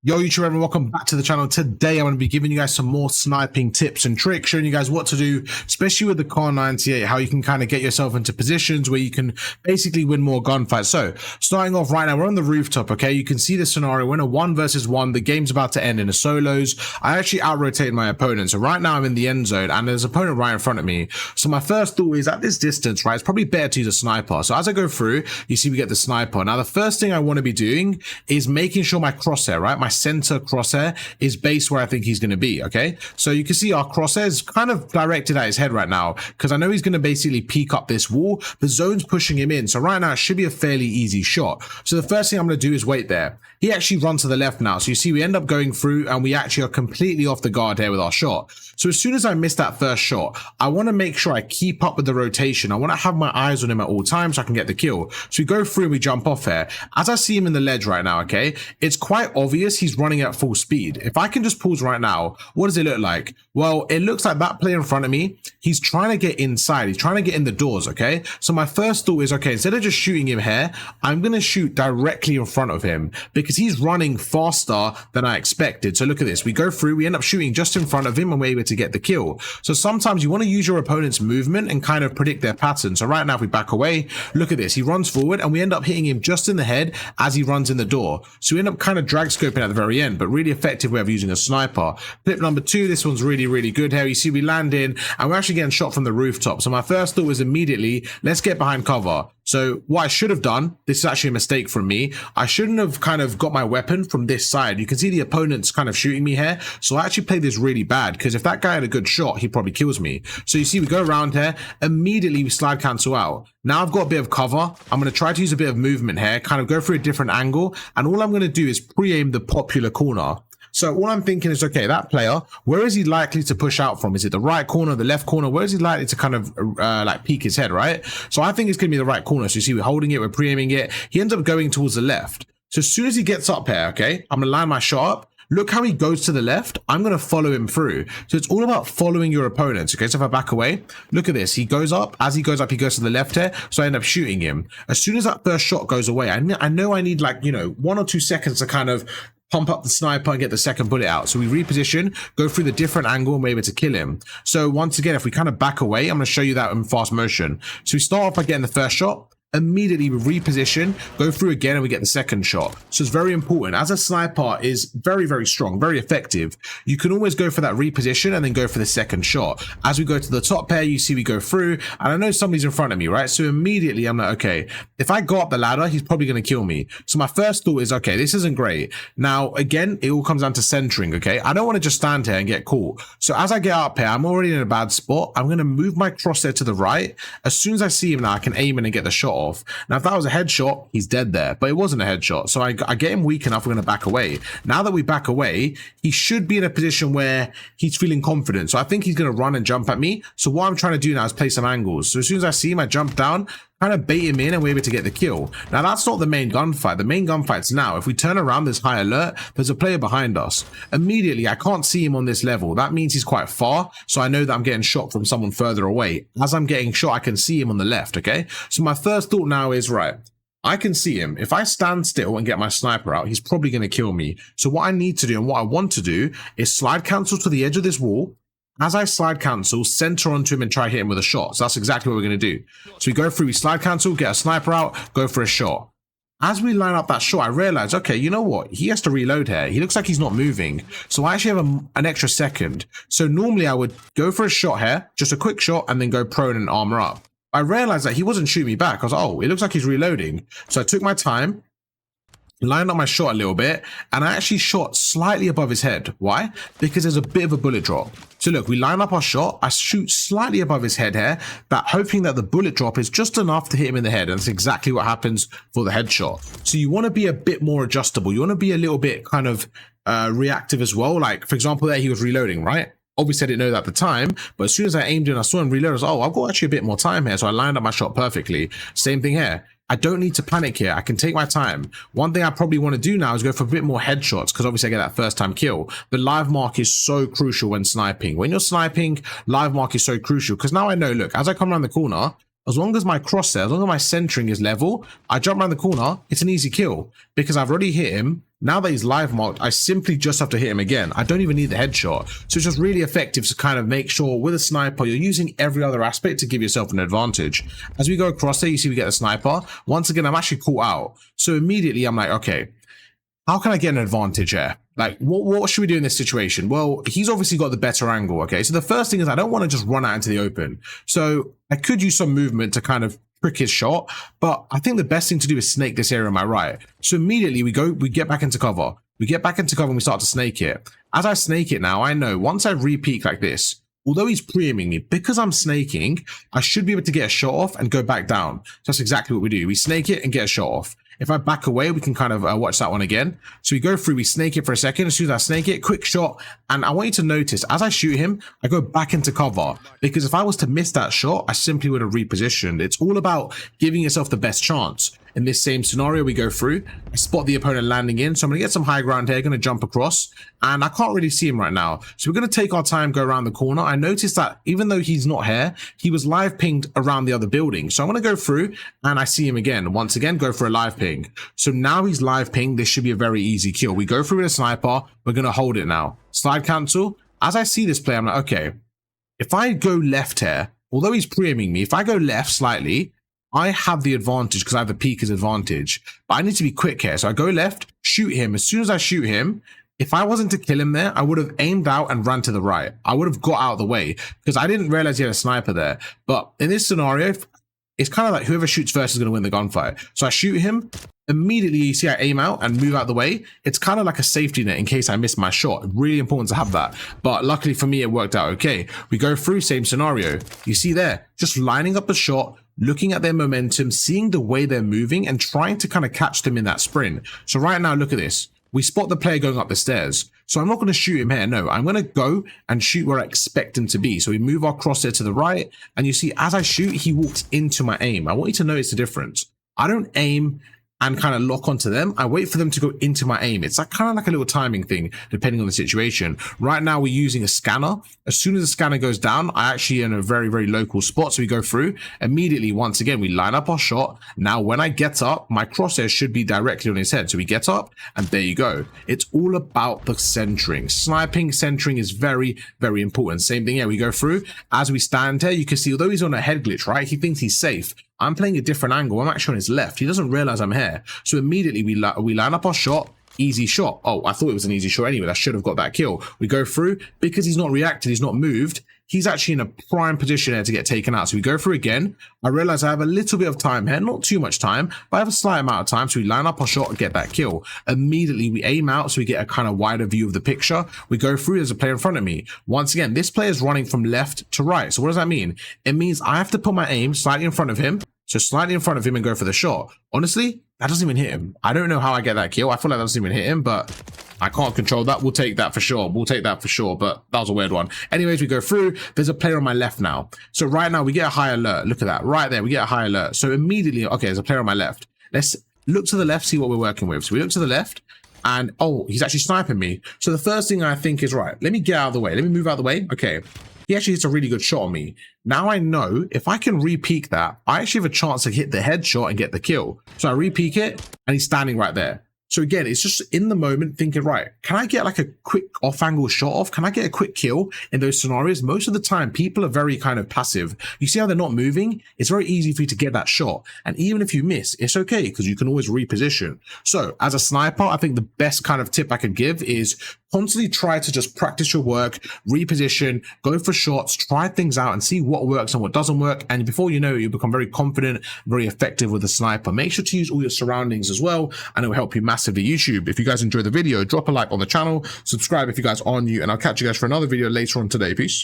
Yo, YouTube everyone, welcome back to the channel. Today I'm going to be giving you guys some more sniping tips and tricks, showing you guys what to do, especially with the Car 98, how you can kind of get yourself into positions where you can basically win more gunfights. So starting off right now, we're on the rooftop, okay? You can see the scenario, we're in a 1 versus 1, the game's about to end in a solos. I actually out-rotated my opponent. So right now I'm in the end zone and there's an opponent right in front of me. So my first thought is at this distance, right, it's probably better to use a sniper. So as I go through, you see we get the sniper. Now the first thing I want to be doing is making sure my crosshair, right, my center crosshair is based where I think he's going to be. Okay, so you can see our crosshair is kind of directed at his head right now because I know he's going to basically peek up this wall. The zone's pushing him in, so right now it should be a fairly easy shot. So the first thing I'm going to do is wait there. He actually runs to the left now, so you see we end up going through and we actually are completely off the guard here with our shot. So as soon as I miss that first shot, I want to make sure I keep up with the rotation. I want to have my eyes on him at all times so I can get the kill. So we go through and we jump off here. As I see him in the ledge right now, okay, it's quite obvious he's running at full speed. If I can just pause right now, what does it look like? Well, it looks like that player in front of me, he's trying to get inside. He's trying to get in the doors, okay? So my first thought is, okay, instead of just shooting him here, I'm going to shoot directly in front of him because he's running faster than I expected. So look at this. We go through, we end up shooting just in front of him and we're able to get the kill. So sometimes you want to use your opponent's movement and kind of predict their pattern. So right now, if we back away, look at this. He runs forward and we end up hitting him just in the head as he runs in the door. So we end up kind of drag scoping at the very end, but really effective way of using a sniper. Clip number 2, this one's really good here. You see we land in and we're actually getting shot from the rooftop. So my first thought was immediately, let's get behind cover. So what I should have done, this is actually a mistake from me. I shouldn't have kind of got my weapon from this side. You can see the opponent's kind of shooting me here. So I actually played this really bad because if that guy had a good shot, he probably kills me. So you see we go around here, immediately we slide cancel out. Now I've got a bit of cover. I'm going to try to use a bit of movement here, kind of go for a different angle. And all I'm going to do is pre-aim the popular corner. So all I'm thinking is, okay, that player, where is he likely to push out from? Is it the right corner, the left corner? Where is he likely to kind of like peek his head, right? So I think it's going to be the right corner. So you see we're holding it, we're pre-aiming it. He ends up going towards the left. So as soon as he gets up here, okay, I'm going to line my shot up. Look how he goes to the left. I'm going to follow him through. So it's all about following your opponents. Okay, so if I back away, look at this. He goes up. As he goes up, he goes to the left here. So I end up shooting him. As soon as that first shot goes away, I know I need like, 1 or 2 seconds to kind of pump up the sniper and get the second bullet out. So we reposition, go through the different angle and we're able to kill him. So once again, if we kind of back away, I'm going to show you that in fast motion. So we start off by getting the first shot. Immediately we reposition, go through again and we get the second shot. So it's very important. As a sniper is very strong, very effective. You can always go for that reposition and then go for the second shot. As we go to the top pair, you see we go through and I know somebody's in front of me, right? So immediately I'm like, okay, if I go up the ladder, he's probably going to kill me. So my first thought is, okay, this isn't great. Now, again, it all comes down to centering, okay? I don't want to just stand here and get caught. So as I get up here, I'm already in a bad spot. I'm going to move my crosshair to the right. As soon as I see him now, I can aim in and get the shot off. Now, if that was a headshot, he's dead there, but it wasn't a headshot. So I get him weak enough, we're going to back away. Now that we back away, he should be in a position where he's feeling confident. So I think he's going to run and jump at me. So what I'm trying to do now is play some angles. So as soon as I see him, I jump down, kind of bait him in and we're able to get the kill. Now that's not the main gunfight. The main gunfight's now. If we turn around, there's high alert, there's a player behind us. Immediately, I can't see him on this level. That means he's quite far. So I know that I'm getting shot from someone further away. As I'm getting shot, I can see him on the left, okay? So my first thought now is, right, I can see him. If I stand still and get my sniper out, he's probably going to kill me. So what I need to do and what I want to do is slide cancel to the edge of this wall. As I slide cancel, center onto him and try hit him with a shot. So that's exactly what we're going to do. So we go through, we slide cancel, get a sniper out, go for a shot. As we line up that shot, I realize, okay, you know what? He has to reload here. He looks like he's not moving. So I actually have an extra second. So normally I would go for a shot here, just a quick shot, and then go prone and armor up. I realized that he wasn't shooting me back. I was like, oh, it looks like he's reloading. So I took my time, lined up my shot a little bit, and I actually shot slightly above his head. Why? Because there's a bit of a bullet drop. So look, we line up our shot, I shoot slightly above his head here, hoping that the bullet drop is just enough to hit him in the head, and that's exactly what happens for the headshot. So you want to be a bit more adjustable. You want to be a little bit kind of reactive as well. Like, for example, there he was reloading, right? Obviously, I didn't know that at the time, but as soon as I aimed in, I saw him reload. I was like, oh, I've got actually a bit more time here. So I lined up my shot perfectly. Same thing here. I don't need to panic here. I can take my time. One thing I probably want to do now is go for a bit more headshots because obviously I get that first time kill. The live mark is so crucial when sniping. When you're sniping, live mark is so crucial because now I know, look, as I come around the corner, as long as my crosshair, as long as my centering is level, I jump around the corner, it's an easy kill because I've already hit him. Now that he's live marked, I simply just have to hit him again. I don't even need the headshot. So it's just really effective to kind of make sure with a sniper, you're using every other aspect to give yourself an advantage. As we go across there, you see we get the sniper. Once again, I'm actually caught out. So immediately I'm like, okay, how can I get an advantage here? Like, what should we do in this situation? Well, he's obviously got the better angle, okay? So the first thing is I don't want to just run out into the open. So I could use some movement to kind of trick his shot, but I think the best thing to do is snake this area on my right. So immediately we get back into cover. We get back into cover and we start to snake it. As I snake it now, I know once I re-peek like this, although he's pre-aiming me, because I'm snaking, I should be able to get a shot off and go back down. So that's exactly what we do. We snake it and get a shot off. If I back away, we can kind of watch that one again. So we go through, we snake it for a second. As soon as I snake it, quick shot. And I want you to notice, as I shoot him, I go back into cover. Because if I was to miss that shot, I simply would have repositioned. It's all about giving yourself the best chance. In this same scenario, we go through, I spot the opponent landing in. So I'm going to get some high ground here, going to jump across. And I can't really see him right now. So we're going to take our time, go around the corner. I noticed that even though he's not here, he was live pinged around the other building. So I'm going to go through and I see him again. Once again, go for a live ping. So now he's live pinged. This should be a very easy kill. We go through with a sniper. We're going to hold it now. Slide cancel. As I see this play, I'm like, okay, if I go left here, although he's pre-aiming me, if I go left slightly, I have the advantage because I have the peeker's advantage, but I need to be quick here. So I go left, shoot him. As soon as I shoot him, if I wasn't to kill him there, I would have aimed out and ran to the right. I would have got out of the way because I didn't realize he had a sniper there. But in this scenario, it's kind of like whoever shoots first is going to win the gunfight. So I shoot him. Immediately, you see I aim out and move out the way. It's kind of like a safety net in case I miss my shot. Really important to have that. But luckily for me, it worked out okay. We go through, same scenario. You see there, just lining up a shot, looking at their momentum, seeing the way they're moving and trying to kind of catch them in that sprint. So right now, look at this. We spot the player going up the stairs. So I'm not going to shoot him here. No, I'm going to go and shoot where I expect him to be. So we move our crosshair to the right. And you see, as I shoot, he walks into my aim. I want you to notice the difference. I don't aim and kind of lock onto them. I wait for them to go into my aim. It's like kind of like a little timing thing, depending on the situation. Right now, we're using a scanner. As soon as the scanner goes down, I actually in a very, very local spot. So we go through immediately. Once again, we line up our shot. Now, when I get up, my crosshair should be directly on his head. So we get up and there you go. It's all about the centering. Sniping, centering is very, very important. Same thing here. We go through. As we stand here, you can see, although he's on a head glitch, right? He thinks he's safe. I'm playing a different angle. I'm actually on his left. He doesn't realize I'm here. So immediately we line up our shot. Easy shot. Oh, I thought it was an easy shot anyway. I should have got that kill. We go through because he's not reacted. He's not moved. He's actually in a prime position here to get taken out. So we go through again. I realize I have a little bit of time here, not too much time, but I have a slight amount of time. So we line up our shot and get that kill. Immediately we aim out so we get a kind of wider view of the picture. We go through, there's a player in front of me. Once again, this player is running from left to right. So what does that mean? It means I have to put my aim slightly in front of him. So slightly in front of him and go for the shot. Honestly, that doesn't even hit him. I don't know how I get that kill. I feel like that doesn't even hit him, but I can't control that. We'll take that for sure. We'll take that for sure, but that was a weird one. Anyways, we go through. There's a player on my left now. So right now we get a high alert. Look at that. Right there, we get a high alert. So immediately, okay, there's a player on my left. Let's look to the left, see what we're working with. So we look to the left and, oh, he's actually sniping me. So the first thing I think is, right, let me get out of the way. Let me move out of the way. Okay. He actually hits a really good shot on me. Now I know if I can re-peek that, I actually have a chance to hit the headshot and get the kill. So I re-peek it and he's standing right there. So again, it's just in the moment thinking, right, can I get like a quick off-angle shot off? Can I get a quick kill in those scenarios? Most of the time, people are very kind of passive. You see how they're not moving? It's very easy for you to get that shot. And even if you miss, it's okay because you can always reposition. So as a sniper, I think the best kind of tip I could give is constantly try to just practice your work, reposition, go for shots, try things out and see what works and what doesn't work. And before you know it, you become very confident, very effective with a sniper. Make sure to use all your surroundings as well, and it will help you massively. YouTube. If you guys enjoyed the video, drop a like on the channel, subscribe if you guys are new, and I'll catch you guys for another video later on today. Peace.